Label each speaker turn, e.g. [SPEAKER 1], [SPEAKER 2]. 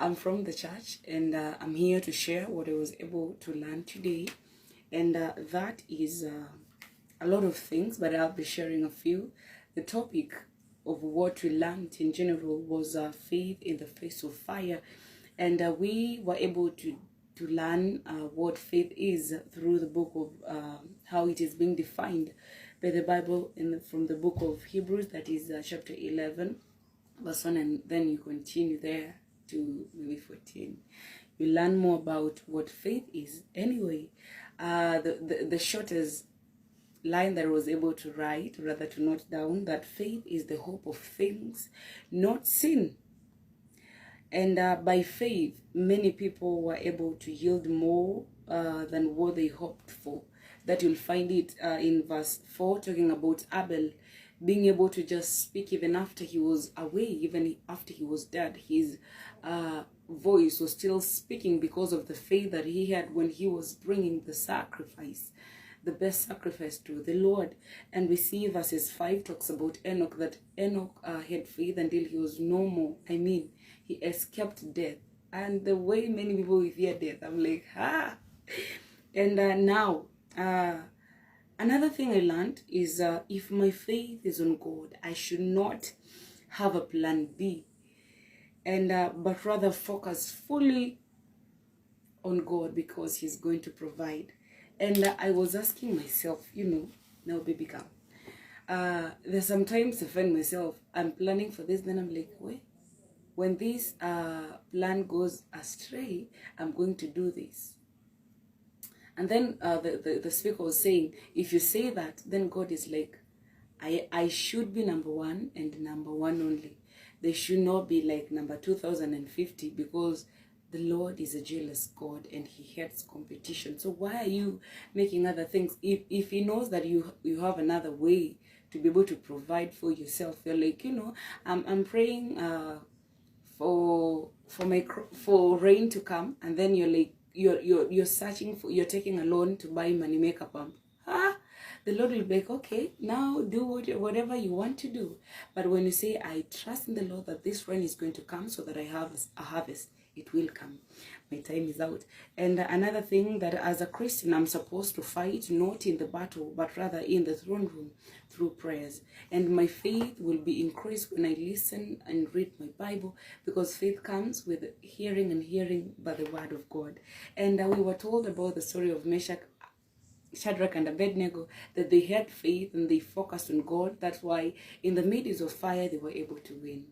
[SPEAKER 1] I'm from the church, and I'm here to share what I was able to learn today. And that is a lot of things, but I'll be sharing a few. The topic of what we learned in general was faith in the face of fire. And we were able to learn what faith is through the book of how it is being defined by the Bible from the book of Hebrews, that is chapter 11, verse 1, and then you continue there to maybe 14. You learn more about what faith is. Anyway, the shortest line that I was able to write, rather to note down, that faith is the hope of things not seen. And by faith, many people were able to yield more than what they hoped for. That you'll find it in verse 4, talking about Abel being able to just speak even after he was away, even after he was dead. His voice was still speaking because of the faith that he had when he was bringing the sacrifice, the best sacrifice to the Lord. And we see verses 5 talks about Enoch, that Enoch had faith until he was no more. I mean, he escaped death. And the way many people fear death, I'm like, ha! And now, another thing I learned is if my faith is on God, I should not have a plan B, and but rather focus fully on God, because He's going to provide. And I was asking myself, now baby girl, there's sometimes I find myself, I'm planning for this, then I'm like, wait, when this plan goes astray, I'm going to do this. And then the speaker was saying, if you say that, then God is like, I should be number one and number one only. They should not be like number 2050, because the Lord is a jealous God and He hates competition. So why are you making other things? If He knows that you have another way to be able to provide for yourself, you're like, I'm praying for rain to come, and then you're like, you're searching for, you're taking a loan to buy money maker pump. The Lord will be like, okay, now do whatever you want to do. But when you say, I trust in the Lord that this rain is going to come so that I have a harvest, it will come. My time is out. And another thing, that as a Christian, I'm supposed to fight not in the battle, but rather in the throne room through prayers. And my faith will be increased when I listen and read my Bible, because faith comes with hearing, and hearing by the word of God. And we were told about the story of Shadrach and Abednego, that they had faith and they focused on God. That's why in the midst of fire, they were able to win.